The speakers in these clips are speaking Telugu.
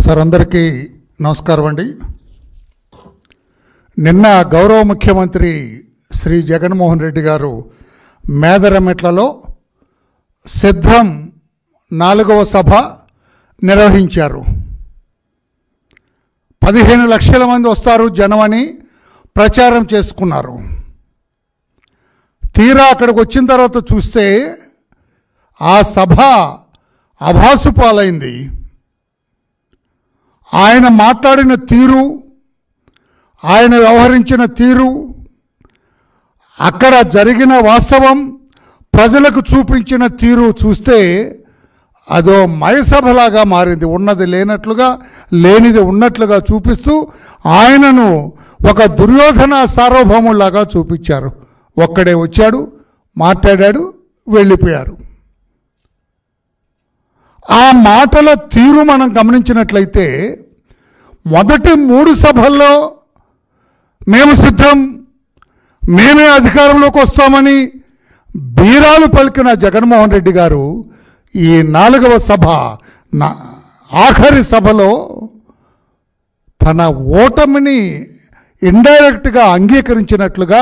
సార్ అందరికీ నమస్కారం అండి. నిన్న గౌరవ ముఖ్యమంత్రి శ్రీ జగన్మోహన్ రెడ్డి గారు మేదరమెట్లలో సిద్ధం 4వ సభ నిర్వహించారు. 15 లక్షల మంది వస్తారు జనమని ప్రచారం చేసుకున్నారు. తీరా అక్కడికి వచ్చిన తర్వాత చూస్తే ఆ సభ అభాసు పాలైంది. ఆయన మాట్లాడిన తీరు, ఆయన వ్యవహరించిన తీరు, అక్కడ జరిగిన వాస్తవం ప్రజలకు చూపించిన తీరు చూస్తే అదో మయసభలాగా మారింది. ఉన్నది లేనట్లుగా, లేనిది ఉన్నట్లుగా చూపిస్తూ ఆయనను ఒక దుర్యోధన సార్వభౌములాగా చూపించారు. ఒక్కడే వచ్చాడు, మాట్లాడాడు, వెళ్ళిపోయారు. ఆ మాటల తీరు మనం గమనించినట్లయితే మొదటి 3 సభల్లో మేము సిద్ధం, మేమే అధికారంలోకి వస్తామని బీరాలు పలికిన జగన్మోహన్ రెడ్డి గారు ఈ 4వ సభ ఆఖరి సభలో తన ఓటమిని ఇండైరెక్ట్గా అంగీకరించినట్లుగా,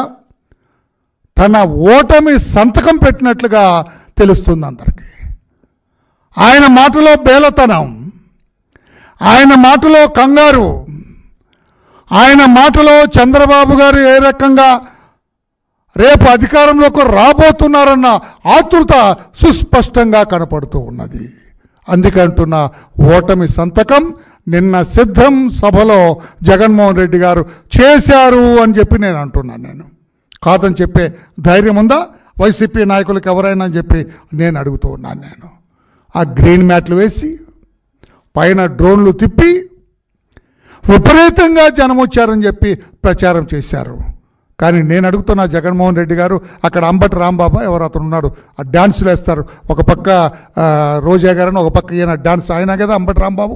తన ఓటమి సంతకం పెట్టినట్లుగా తెలుస్తుంది అందరికీ. ఆయన మాటలో బేలతనం, ఆయన మాటలో కంగారు, ఆయన మాటలో చంద్రబాబు గారు ఏ రకంగా రేపు అధికారంలోకి రాబోతున్నారన్న ఆతృత సుస్పష్టంగా కనపడుతూ ఉన్నది. అందుకంటున్న ఓటమి సంతకం నిన్న సిద్ధం సభలో జగన్మోహన్ రెడ్డి గారు చేశారు అని చెప్పి నేను అంటున్నాను. నేను కాదని చెప్పే ధైర్యం ఉందా వైసీపీ నాయకులకు ఎవరైనా అని చెప్పి నేను అడుగుతూ ఉన్నాను. నేను ఆ గ్రీన్ మ్యాట్లు వేసి పైన డ్రోన్లు తిప్పి విపరీతంగా జనం వచ్చారని చెప్పి ప్రచారం చేశారు. కానీ నేను అడుగుతున్న జగన్మోహన్ రెడ్డి గారు అక్కడ అంబటి రాంబాబు ఎవరు అతను ఉన్నాడు, ఆ డ్యాన్సులు వేస్తారు. ఒక పక్క రోజా గారని, ఒక పక్క ఈయన డ్యాన్స్, ఆయన కదా అంబటి రాంబాబు.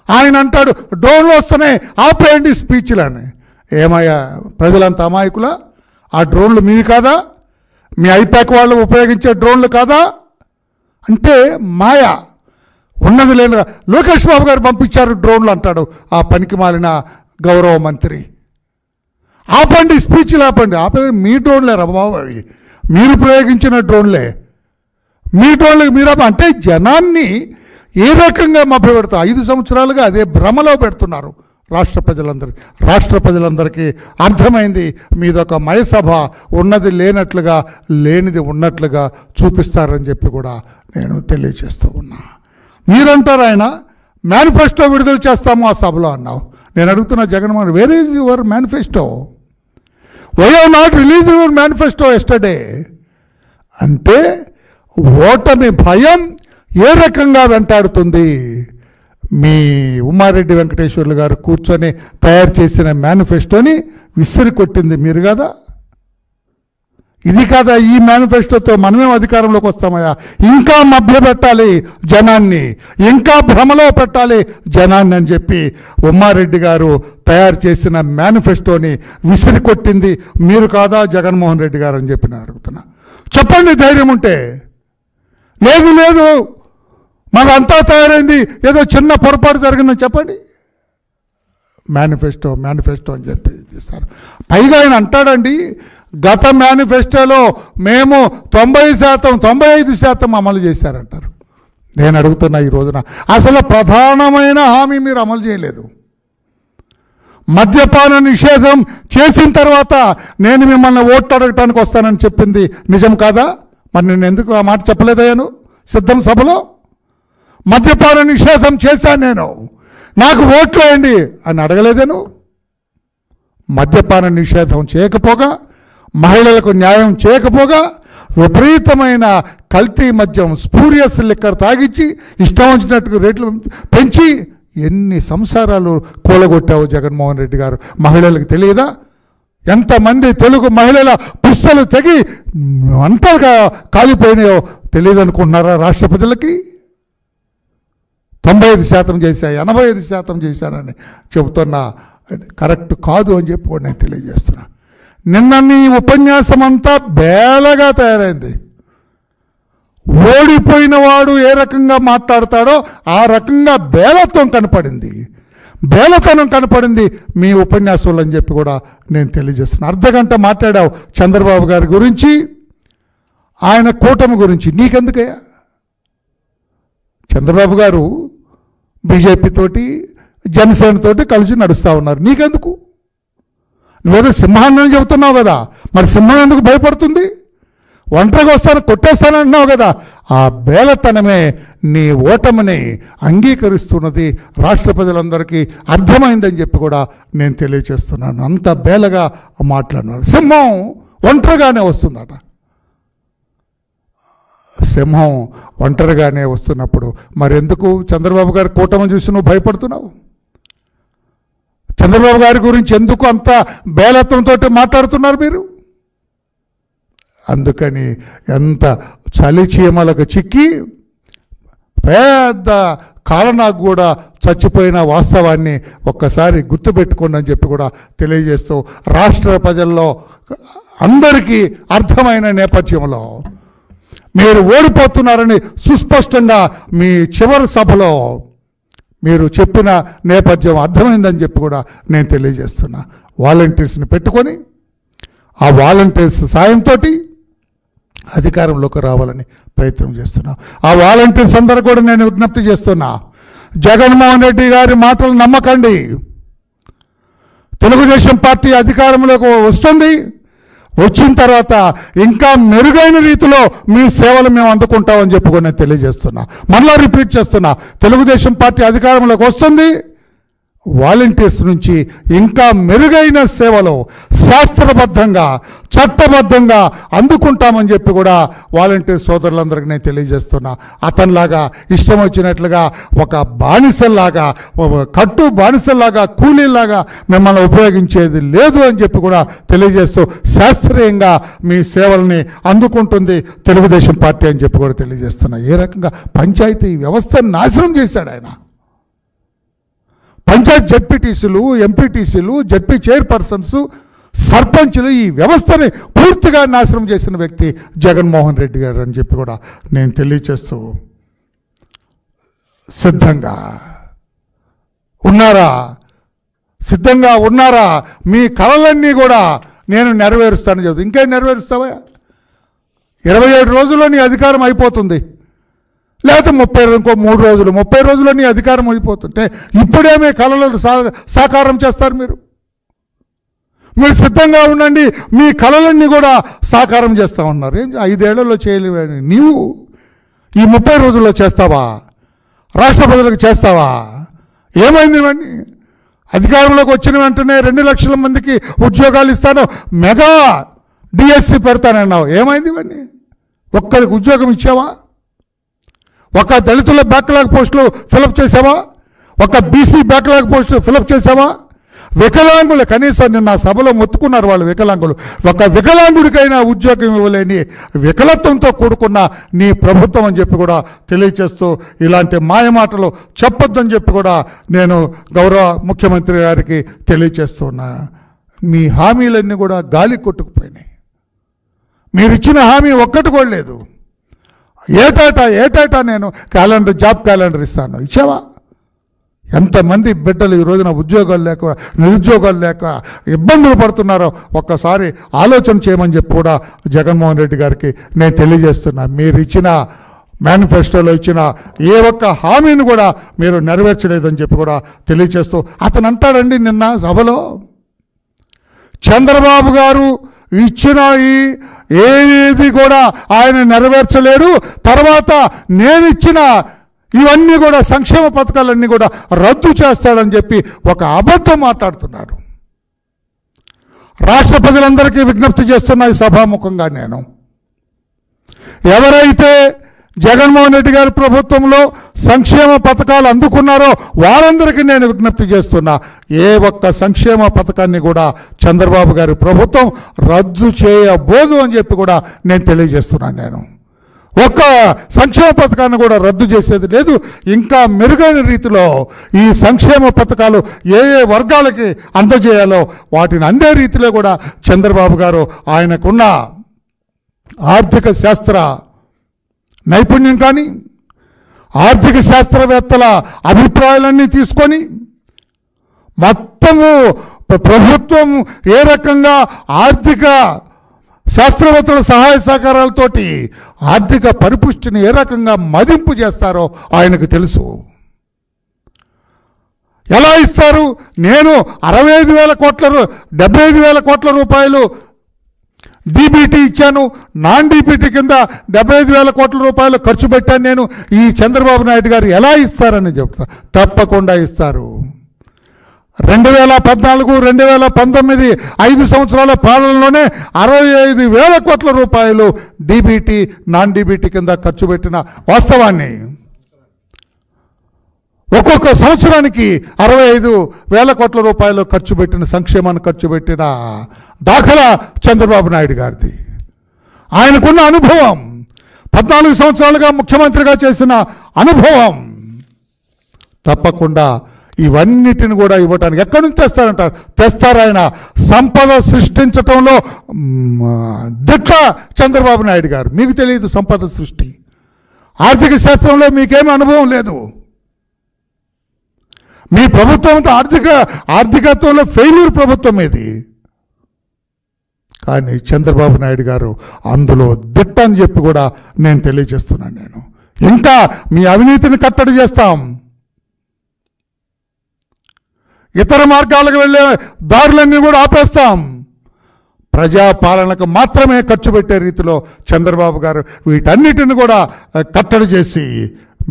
ఆయన అంటాడు డ్రోన్లు వస్తున్నాయి ఆపేయండి స్పీచ్లని. ఏమయ్యా ప్రజలంతా అమాయకులా? ఆ డ్రోన్లు మీవి కాదా? మీ ఐపాక్ వాళ్ళు ఉపయోగించే డ్రోన్లు కాదా? అంటే మాయ, ఉన్నది లేనుగా. లోకేష్ బాబు గారు పంపించారు డ్రోన్లు అంటాడు ఆ పనికి మాలిన గౌరవ మంత్రి. ఆపండి స్పీచ్లు, ఆపండి. మీ డ్రోన్లే రా బాబు, అవి మీరు ప్రయోగించిన డ్రోన్లే. మీ డ్రోన్లకు మీరు అంటే జనాన్ని ఏ రకంగా మభ్యపెడతా 5 సంవత్సరాలుగా అదే భ్రమలో పెడుతున్నారు రాష్ట్ర ప్రజలందరికీ అర్థమైంది. మీదొక మయసభ, ఉన్నది లేనట్లుగా, లేనిది ఉన్నట్లుగా చూపిస్తారని చెప్పి కూడా నేను తెలియజేస్తూ ఉన్నా. మీరంటారు ఆయన మేనిఫెస్టో విడుదల చేస్తాము ఆ సభలో అన్నావు. నేను అడుగుతున్నా Jaganmohan, where is your manifesto? Why have not release your manifesto yesterday? అంటే ఓటమి భయం ఏ రకంగా వెంటాడుతుంది? మీ ఉమ్మారెడ్డి వెంకటేశ్వర్లు గారు కూర్చొని తయారు చేసిన మేనిఫెస్టోని విసిరి కొట్టింది మీరు కదా. ఇది కాదా ఈ మేనిఫెస్టోతో మనమేం అధికారంలోకి వస్తామయ్యా? ఇంకా మభ్యపెట్టాలి జనాన్ని, ఇంకా భ్రమలో పెట్టాలి జనాన్ని అని చెప్పి ఉమ్మారెడ్డి గారు తయారు చేసిన మేనిఫెస్టోని విసిరి కొట్టింది మీరు కాదా జగన్మోహన్ రెడ్డి గారు అని చెప్పి నేను అడుగుతున్నా. చెప్పండి ధైర్యం ఉంటే. లేదు మాకంతా తయారైంది, ఏదో చిన్న పొరపాటు జరిగిందని చెప్పండి. మేనిఫెస్టో అని చెప్పి చేస్తారు. పైగా ఆయన అంటాడండి, గత మేనిఫెస్టోలో మేము 90%, 95% అమలు చేశారంటారు. నేను అడుగుతున్నా ఈ రోజున అసలు ప్రధానమైన హామీ మీరు అమలు చేయలేదు. మద్యపాన నిషేధం చేసిన తర్వాత నేను మిమ్మల్ని ఓట్లు అడగటానికి వస్తానని చెప్పింది నిజం కాదా? మరి నేను ఎందుకు ఆ మాట చెప్పలేదయ్యాను సిద్ధం సభలో? మద్యపాన నిషేధం చేశాను నేను, నాకు ఓట్లు వేయండి అని అడగలేదేను? మద్యపాన నిషేధం చేయకపోగా, మహిళలకు న్యాయం చేయకపోగా, విపరీతమైన కల్తీ మద్యం, స్పూరియస్ లిక్కర్ తాగిచ్చి ఇష్టం వచ్చినట్టుగా రేట్లు పెంచి ఎన్ని సంసారాలు కూలగొట్టావు జగన్మోహన్ రెడ్డి గారు. మహిళలకు తెలియదా? ఎంతమంది తెలుగు మహిళల పుస్తలు తెగి అంతగా కాలిపోయినాయో తెలియదు అనుకుంటున్నారా రాష్ట్ర ప్రజలకి? 95% చేశా, 85% చేశానని చెబుతున్నా కరెక్ట్ కాదు అని చెప్పి కూడా నేను తెలియజేస్తున్నా. నిన్న నీ ఉపన్యాసం అంతా బేలగా తయారైంది. ఓడిపోయిన వాడు ఏ రకంగా మాట్లాడతాడో ఆ రకంగా బేలత్వం కనపడింది, బేలతనం కనపడింది మీ ఉపన్యాసంలో అని చెప్పి కూడా నేను తెలియజేస్తున్నాను. అర్ధగంట మాట్లాడావు చంద్రబాబు గారి గురించి, ఆయన కూటమి గురించి. నీకెందుకయ్యా? చంద్రబాబు గారు బీజేపీ తోటి జనసేనతోటి కలిసి నడుస్తూ ఉన్నారు, నీకెందుకు? నువ్వేదో సింహాన్ని చెబుతున్నావు కదా, మరి సింహం ఎందుకు భయపడుతుంది? ఒంటరిగా వస్తాను కొట్టేస్తానంటున్నావు కదా. ఆ బేలతనమే నీ ఓటమిని అంగీకరిస్తున్నది, రాష్ట్ర ప్రజలందరికీ అర్థమైందని చెప్పి కూడా నేను తెలియచేస్తున్నాను. అంత బేలగా మాట్లాడినారు. సింహం ఒంటరిగానే వస్తుందట. సింహం ఒంటరిగానే వస్తున్నప్పుడు మరెందుకు చంద్రబాబు గారి కూటమి చూసి నువ్వు భయపడుతున్నావు? చంద్రబాబు గారి గురించి ఎందుకు అంత బేలత్వంతో మాట్లాడుతున్నారు మీరు? అందుకని ఎంత చలి చీమలకు చిక్కి పెద్ద కాలనాకు కూడా చచ్చిపోయిన వాస్తవాన్ని ఒక్కసారి గుర్తుపెట్టుకోండి అని చెప్పి కూడా తెలియజేస్తూ, రాష్ట్ర ప్రజల్లో అందరికీ అర్థమైన నేపథ్యంలో మీరు ఓడిపోతున్నారని సుస్పష్టంగా మీ చివరి సభలో మీరు చెప్పిన నేపథ్యం అర్థమైందని చెప్పి కూడా నేను తెలియజేస్తున్నా. వాలంటీర్స్ని పెట్టుకొని ఆ వాలంటీర్స్ సాయంతో అధికారంలోకి రావాలని ప్రయత్నం చేస్తున్నాం. ఆ వాలంటీర్స్ అందరూ కూడా నేను విజ్ఞప్తి చేస్తున్నా, జగన్మోహన్ రెడ్డి గారి మాటలు నమ్మకండి. తెలుగుదేశం పార్టీ అధికారంలోకి వస్తుంది, వచ్చిన తర్వాత ఇంకా మెరుగైన రీతిలో మీ సేవలు మేము అందుకుంటామని చెప్పుకొని నేను తెలియజేస్తున్నా. మళ్ళా రిపీట్ చేస్తున్నా, తెలుగుదేశం పార్టీ అధికారంలోకి వస్తుంది, వాలంటీర్స్ నుంచి ఇంకా మెరుగైన సేవలు శాస్త్రబద్ధంగా చట్టబద్ధంగా అందుకుంటామని చెప్పి కూడా వాలంటీర్ సోదరులందరికీ నేను తెలియజేస్తున్నా. అతనిలాగా ఇష్టం వచ్చినట్లుగా ఒక బానిసల్లాగా, కట్టు బానిసల్లాగా, కూలీలాగా మిమ్మల్ని ఉపయోగించేది లేదు అని చెప్పి కూడా తెలియజేస్తూ, శాస్త్రీయంగా మీ సేవల్ని అందుకుంటుంది తెలుగుదేశం పార్టీ అని చెప్పి కూడా తెలియజేస్తున్నా. ఏ రకంగా పంచాయతీ వ్యవస్థను నాశనం చేశాడు ఆయన. పంచాయత్ జడ్పీటీసీలు, ఎంపీటీసీలు, జడ్పీ చైర్పర్సన్స్, సర్పంచులు, ఈ వ్యవస్థని పూర్తిగా నాశనం చేసిన వ్యక్తి జగన్మోహన్ రెడ్డి గారు అని చెప్పి కూడా నేను తెలియచేస్తూ, సిద్ధంగా ఉన్నారా? మీ కలలన్నీ కూడా నేను నెరవేరుస్తానని చెబుతా. ఇంకేం నెరవేరుస్తావా? 27 రోజుల్లో నీ అధికారం అయిపోతుంది, లేకపోతే 3 రోజులు 30 రోజుల్లో నీ అధికారం అయిపోతుంటే ఇప్పుడేమే కళలను సాకారం చేస్తారు? మీరు సిద్ధంగా ఉండండి, మీ కళలన్నీ కూడా సాకారం చేస్తూ ఉన్నారు. 5 ఏళ్లలో చేయలేవని నీవు ఈ 30 రోజుల్లో చేస్తావా? రాష్ట్ర ప్రజలకు చేస్తావా? ఏమైంది ఇవన్నీ? అధికారంలోకి వచ్చిన వెంటనే 2 లక్షల మందికి ఉద్యోగాలు ఇస్తాను, మెగా డిఎస్సి పెడతానన్నావు. ఏమైంది ఇవన్నీ? ఒక్కరికి ఉద్యోగం ఇచ్చావా? ఒక దళితుల బ్యాక్లాగ్ పోస్టులు ఫిలప్ చేసావా? ఒక బీసీ బ్యాక్లాగ్ పోస్టులు ఫిలప్ చేసావా? వికలాంగులు కనీసం నిన్న సభలో మొత్తుకున్నారు వాళ్ళు, వికలాంగులు. ఒక వికలాంగుడికైనా ఉద్యోగం ఇవ్వలేని వికలత్వంతో కూడుకున్న నీ ప్రభుత్వం అని చెప్పి కూడా తెలియచేస్తూ, ఇలాంటి మాయమాటలు చెప్పొద్దని చెప్పి కూడా నేను గౌరవ ముఖ్యమంత్రి గారికి తెలియచేస్తున్నా. మీ హామీలన్నీ కూడా గాలి కొట్టుకుపోయినాయి. మీరు ఇచ్చిన హామీ ఒక్కటి కూడా లేదు. ఏటా నేను జాబ్ క్యాలెండర్ ఇస్తాను, ఇచ్చావా? ఎంతమంది బిడ్డలు ఈ రోజున ఉద్యోగాలు లేక, నిరుద్యోగాలు లేక ఇబ్బందులు పడుతున్నారో ఒక్కసారి ఆలోచన చేయమని చెప్పి కూడా జగన్మోహన్ రెడ్డి గారికి నేను తెలియజేస్తున్నా. మీరు ఇచ్చిన మేనిఫెస్టోలో ఇచ్చిన ఏ ఒక్క హామీని కూడా మీరు నెరవేర్చలేదని చెప్పి కూడా తెలియజేస్తూ, అతను అంటాడండి నిన్న సభలో, చంద్రబాబు గారు ఇచ్చిన ఏది కూడా ఆయన నెరవేర్చలేడు, తర్వాత నేను ఇచ్చిన ఇవన్నీ కూడా సంక్షేమ పథకాలన్నీ కూడా రద్దు చేస్తాడని చెప్పి ఒక అబద్ధం మాట్లాడుతున్నారు. రాష్ట్ర ప్రజలందరికీ విజ్ఞప్తి చేస్తున్న ఈ సభాముఖంగా నేను, ఎవరైతే జగన్మోహన్ రెడ్డి గారి ప్రభుత్వంలో సంక్షేమ పథకాలు అందుకున్నారో వారందరికీ నేను విజ్ఞప్తి చేస్తున్నా, ఏ ఒక్క సంక్షేమ పథకాన్ని కూడా చంద్రబాబు గారి ప్రభుత్వం రద్దు చేయబోదు అని చెప్పి కూడా నేను తెలియజేస్తున్నాను. నేను ఒక్క సంక్షేమ పథకాన్ని కూడా రద్దు చేసేది లేదు. ఇంకా మెరుగైన రీతిలో ఈ సంక్షేమ పథకాలు ఏ వర్గాలకి అందజేయాలో వాటిని అందే రీతిలో కూడా చంద్రబాబు గారు ఆయనకున్న ఆర్థిక శాస్త్ర నైపుణ్యం కానీ ఆర్థిక శాస్త్రవేత్తల అభిప్రాయాలన్నీ తీసుకొని మొత్తము ప్రభుత్వం ఏ రకంగా ఆర్థిక శాస్త్రవేత్తల సహాయ సహకారాలతోటి ఆర్థిక పరిపుష్టిని ఏ రకంగా మదింపు చేస్తారో ఆయనకు తెలుసు. ఎలా ఇస్తారు? నేను 65,000 కోట్ల 75,000 కోట్ల రూపాయలు డీబీటీ ఇచ్చాను, నాన్ డీబీటీ కింద 75,000 కోట్ల రూపాయలు ఖర్చు పెట్టాను నేను, ఈ చంద్రబాబు నాయుడు గారు ఎలా ఇస్తారని చెప్తా. తప్పకుండా ఇస్తారు. 2014, 2019 5 సంవత్సరాల పాలనలోనే 65,000 కోట్ల రూపాయలు డీబీటీ నాన్ డీబీటీ కింద ఖర్చు పెట్టిన వాస్తవాన్ని, ఒక్కొక్క సంవత్సరానికి 65,000 కోట్ల రూపాయలు ఖర్చు పెట్టిన సంక్షేమాన్ని ఖర్చు పెట్టిన దాఖలా చంద్రబాబు నాయుడు గారిది. ఆయనకున్న అనుభవం, 14 సంవత్సరాలుగా ముఖ్యమంత్రిగా చేసిన అనుభవం, తప్పకుండా ఇవన్నిటిని కూడా ఇవ్వటానికి ఎక్కడి నుంచి తెస్తారంటారు? తెస్తారు. ఆయన సంపద సృష్టించటంలో దిట్ట చంద్రబాబు నాయుడు గారు. మీకు తెలియదు సంపద సృష్టి, ఆర్థిక శాస్త్రంలో మీకేమీ అనుభవం లేదు. మీ ప్రభుత్వంతో ఆర్థికత్వంలో ఫెయిల్యూర్ ప్రభుత్వం ఇది. కానీ చంద్రబాబు నాయుడు గారు అందులో దిట్ట అని చెప్పి కూడా నేను తెలియజేస్తున్నాను. నేను ఇంకా మీ అవినీతిని కట్టడి చేస్తాం, ఇతర మార్గాలకు వెళ్ళే దారులన్నీ కూడా ఆపేస్తాం. ప్రజాపాలనకు మాత్రమే ఖర్చు పెట్టే రీతిలో చంద్రబాబు గారు వీటన్నిటిని కూడా కట్టడి చేసి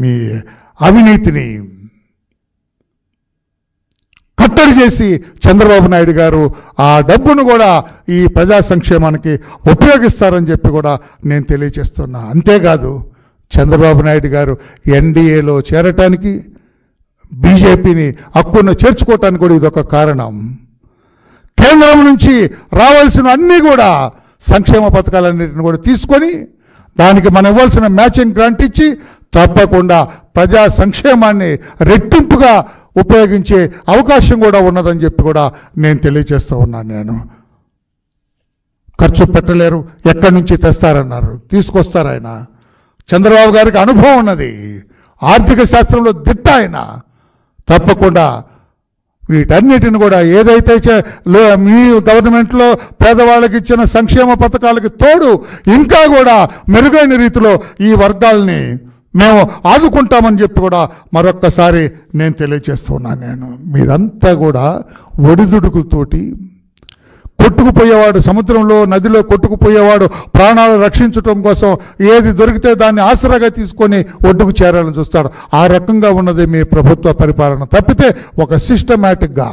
మీ అవినీతిని కట్టడి చేసి చంద్రబాబు నాయుడు గారు ఆ డబ్బును కూడా ఈ ప్రజా సంక్షేమానికి ఉపయోగిస్తారని చెప్పి కూడా నేను తెలియజేస్తున్నా. అంతేకాదు చంద్రబాబు నాయుడు గారు ఎన్డీఏలో చేరటానికి, బీజేపీని హక్కున చేర్చుకోవటానికి కూడా ఇదొక కారణం. కేంద్రం నుంచి రావాల్సిన అన్నీ కూడా సంక్షేమ పథకాలన్నింటిని కూడా తీసుకొని దానికి మనం ఇవ్వాల్సిన మ్యాచింగ్ గ్రాంట్ ఇచ్చి తప్పకుండా ప్రజా సంక్షేమాన్ని రెట్టింపుగా ఉపయోగించే అవకాశం కూడా ఉన్నదని చెప్పి కూడా నేను తెలియజేస్తూ ఉన్నాను. నేను ఖర్చు పెట్టలేరు, ఎక్కడి నుంచి తెస్తారన్నారు, తీసుకొస్తారు. ఆయన చంద్రబాబు గారికి అనుభవం ఉన్నది, ఆర్థిక శాస్త్రంలో దిట్ట ఆయన. తప్పకుండా వీటన్నిటిని కూడా ఏదైతే మీ గవర్నమెంట్లో పేదవాళ్ళకి ఇచ్చిన సంక్షేమ పథకాలకి తోడు ఇంకా కూడా మెరుగైన రీతిలో ఈ వర్గాల్ని మేము ఆదుకుంటామని చెప్పి కూడా మరొక్కసారి నేను తెలియజేస్తున్నాను. నేను మీరంతా కూడా ఒడిదుడుకులతోటి కొట్టుకుపోయేవాడు, సముద్రంలో నదిలో కొట్టుకుపోయేవాడు ప్రాణాలు రక్షించడం కోసం ఏది దొరికితే దాన్ని ఆసరాగా తీసుకొని ఒడ్డుకు చేరాలని చూస్తాడు. ఆ రకంగా ఉన్నది మీ ప్రభుత్వ పరిపాలన. తప్పితే ఒక సిస్టమేటిక్గా,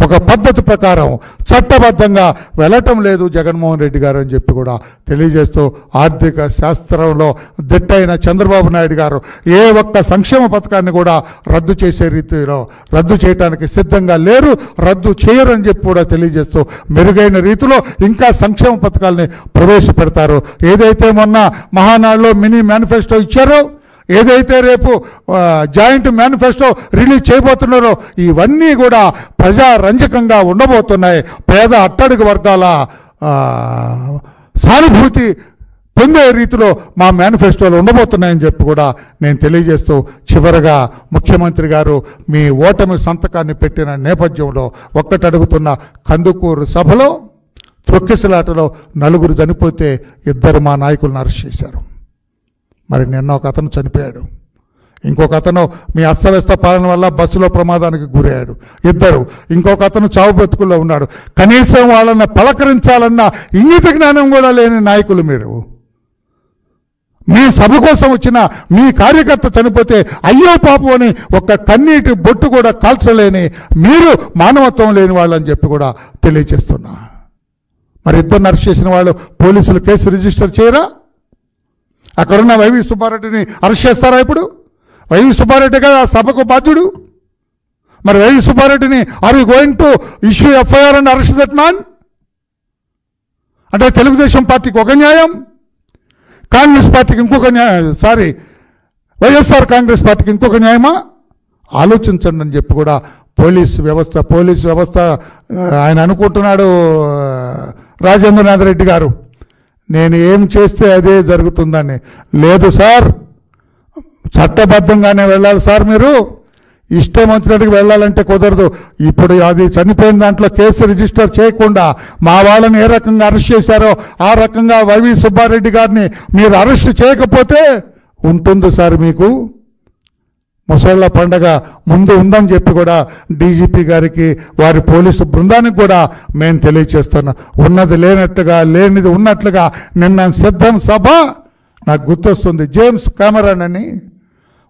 ఒక పద్ధతి ప్రకారం చట్టబద్ధంగా వెళ్ళటం లేదు జగన్మోహన్ రెడ్డి గారు అని చెప్పి కూడా తెలియజేస్తూ, ఆర్థిక శాస్త్రంలో దిట్టైన చంద్రబాబు నాయుడు గారు ఏ ఒక్క సంక్షేమ పథకాన్ని కూడా రద్దు చేసే రీతిలో రద్దు చేయడానికి సిద్ధంగా లేరు, రద్దు చేయరని చెప్పి కూడా తెలియజేస్తూ మెరుగైన రీతిలో ఇంకా సంక్షేమ పథకాలని ప్రవేశపెడతారు. ఏదైతే మొన్న మహానాడులో మినీ మేనిఫెస్టో ఇచ్చారో, ఏదైతే రేపు జాయింట్ మేనిఫెస్టో రిలీజ్ చేయబోతున్నారో, ఇవన్నీ కూడా ప్రజారంజకంగా ఉండబోతున్నాయి. పేద అట్టడుగు వర్గాల సానుభూతి పొందే రీతిలో మా మేనిఫెస్టోలు ఉండబోతున్నాయని చెప్పి కూడా నేను తెలియజేస్తూ, చివరగా ముఖ్యమంత్రి గారు మీ ఓటమి సంతకాన్ని పెట్టిన నేపథ్యంలో ఒక్కటి అడుగుతున్న, కందుకూరు సభలో తొక్కిసలాటలో 4 చనిపోతే 2 మా నాయకులను అరెస్ట్ చేశారు. మరి నిన్న ఒక అతను చనిపోయాడు, ఇంకొక అతను మీ అస్తవ్యస్త పాలన వల్ల బస్సులో ప్రమాదానికి గురయ్యాడు. 2, ఇంకొక అతను చావు బ్రతుకుల్లో ఉన్నాడు. కనీసం వాళ్ళని పలకరించాలన్న ఇంగిత జ్ఞానం కూడా లేని నాయకులు మీరు. మీ సభ కోసం వచ్చిన మీ కార్యకర్త చనిపోతే అయ్యో పాపం అని ఒక్క కన్నీటి బొట్టు కూడా కాల్చలేని మీరు మానవత్వం లేని వాళ్ళని చెప్పి కూడా తెలియజేస్తున్నా. మరి 2 అరెస్ట్ చేసిన వాళ్ళు పోలీసులు కేసు రిజిస్టర్ చేయరా? అక్కడున్న వైవి సుబ్బారెడ్డిని అరెస్ట్ చేస్తారా? ఇప్పుడు వైవి సుబ్బారెడ్డి కదా ఆ సభకు బాధ్యుడు. మరి వైవి సుబ్బారెడ్డిని are you going to issue FIR and arrest that man? అంటే తెలుగుదేశం పార్టీకి ఒక న్యాయం, కాంగ్రెస్ పార్టీకి ఇంకొక న్యాయం, వైఎస్ఆర్ కాంగ్రెస్ పార్టీకి ఇంకొక న్యాయమా? ఆలోచించండి అని చెప్పి కూడా పోలీస్ వ్యవస్థ ఆయన అనుకుంటున్నాడు. రాజేంద్రనాథ్ రెడ్డి గారు నేను ఏం చేస్తే అదే జరుగుతుందని. లేదు సార్, చట్టబద్ధంగానే వెళ్ళాలి సార్. మీరు ఇష్టం వచ్చినట్టుగా వెళ్ళాలంటే కుదరదు. ఇప్పుడు అది చనిపోయిన దాంట్లో కేసు రిజిస్టర్ చేయకుండా మా వాళ్ళని ఏ రకంగా అరెస్ట్ చేశారో ఆ రకంగా వైవి సుబ్బారెడ్డి గారిని మీరు అరెస్ట్ చేయకపోతే ఉంటుంది సార్ మీకు ముసళ్ళ పండగ ముందు ఉందని చెప్పి కూడా డీజీపీ గారికి వారి పోలీసు బృందానికి కూడా మేము తెలియచేస్తున్నాం. ఉన్నది లేనట్టుగా లేనిది ఉన్నట్లుగా నిన్న సిద్ధం సభ నాకు గుర్తొస్తుంది. జేమ్స్ కెమెరాన్ అని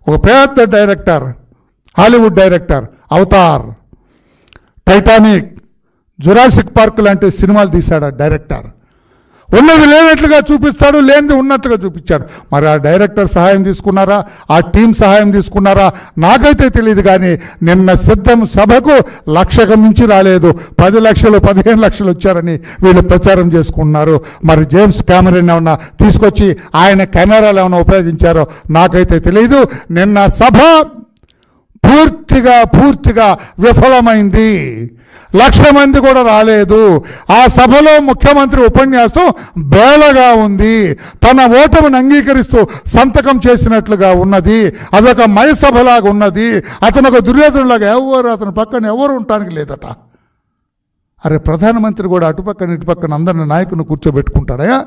ఒక పెద్ద director, Hollywood director, Avatar, Titanic, Jurassic park లాంటి సినిమాలు తీశాడు ఆ డైరెక్టర్. ఉన్నది లేనట్లుగా చూపిస్తాడు, లేనిది ఉన్నట్లుగా చూపించాడు. మరి ఆ డైరెక్టర్ సహాయం తీసుకున్నారా, ఆ టీం సహాయం తీసుకున్నారా నాకైతే తెలియదు. కానీ నిన్న సిద్ధం సభకు 1,00,000 మించి రాలేదు, 10 లక్షలు 15 లక్షలు వచ్చారని వీళ్ళు ప్రచారం చేసుకుంటున్నారు. మరి జేమ్స్ కెమెరాన్ ఏమన్నా తీసుకొచ్చి ఆయన కెమెరాలు ఏమైనా ఉపయోగించారో నాకైతే తెలియదు. నిన్న సభ పూర్తిగా విఫలమైంది. 1,00,000 మంది కూడా రాలేదు. ఆ సభలో ముఖ్యమంత్రి ఉపన్యాసం బేలగా ఉంది. తన ఓటమిని అంగీకరిస్తూ సంతకం చేసినట్లుగా ఉన్నది. అదొక మయ సభలాగా ఉన్నది. అతను ఒక దుర్యోధనులాగా అతని పక్కన ఎవరు ఉండటానికి లేదట. అరే ప్రధానమంత్రి కూడా అటుపక్కన ఇటుపక్కన అందరిని నాయకుని కూర్చోబెట్టుకుంటాడయా?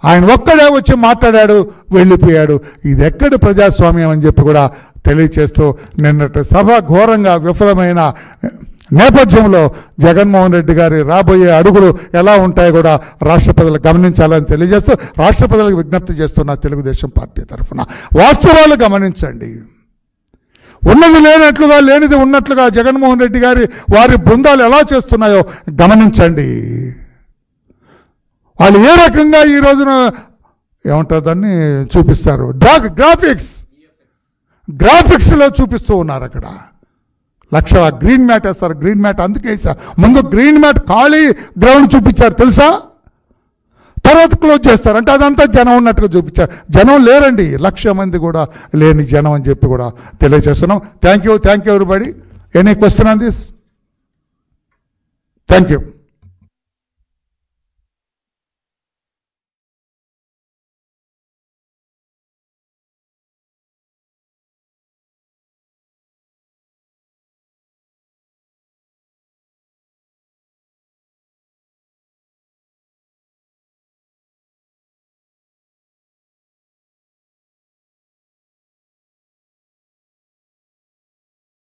ఆయన ఒక్కడే వచ్చి మాట్లాడాడు, వెళ్ళిపోయాడు. ఇది ఎక్కడ ప్రజాస్వామ్యం అని చెప్పి కూడా తెలియచేస్తూ నిన్నటి సభ ఘోరంగా విఫలమైన నేపథ్యంలో జగన్మోహన్ రెడ్డి గారి రాబోయే అడుగులు ఎలా ఉంటాయో కూడా రాష్ట్ర ప్రజలు గమనించాలని తెలియజేస్తూ రాష్ట్ర ప్రజలకు విజ్ఞప్తి చేస్తున్న తెలుగుదేశం పార్టీ తరఫున వాస్తవాలు గమనించండి. ఉన్నది లేనట్లుగా లేనిది ఉన్నట్లుగా జగన్మోహన్ రెడ్డి గారి వారి బృందాలు ఎలా చేస్తున్నాయో గమనించండి. వాళ్ళు ఏ రకంగా ఈ రోజున ఏమంటారు దాన్ని చూపిస్తారు, గ్రాఫిక్స్లో చూపిస్తూ ఉన్నారు. అక్కడ 1,00,000 గ్రీన్ మ్యాట్ వేస్తారు. గ్రీన్ మ్యాట్ అందుకే వేసారు. ముందు గ్రీన్ మ్యాట్ ఖాళీ గ్రౌండ్ చూపించారు తెలుసా, తర్వాత క్లోజ్ చేస్తారు. అంటే అదంతా జనం ఉన్నట్టుగా చూపించారు. జనం లేరండి, 1,00,000 మంది కూడా లేని జనం అని చెప్పి కూడా తెలియజేస్తున్నాం. Thank you everybody. Any question on this? Thank you.